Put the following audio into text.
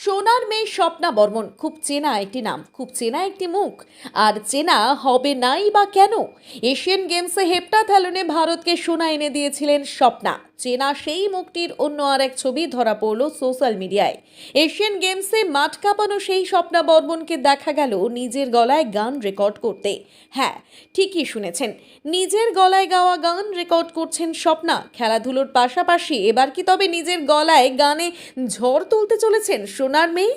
সোনার মেয়ে স্বপ্না বর্মন খুব চেনা একটি নাম, খুব চেনা একটি মুখ। আর চেনা হবে নাই বা কেন? এশিয়ান গেমসে হেপ্টাথ্যালনে ভারতকে সোনা এনে দিয়েছিলেন স্বপ্না। চেনা সেই মুখটির অন্য আর এক ছবি ধরা পড়ল সোশ্যাল মিডিয়ায়। এশিয়ান গেমসে মাঠ কাঁপানো সেই স্বপ্না বর্মনকে দেখা গেল নিজের গলায় গান রেকর্ড করতে। হ্যাঁ, ঠিকই শুনেছেন, নিজের গলায় গাওয়া গান রেকর্ড করছেন স্বপ্না। খেলাধুলোর পাশাপাশি এবার কি তবে নিজের গলায় গানে ঝড় তুলতে চলেছেন সোনার মেয়ে?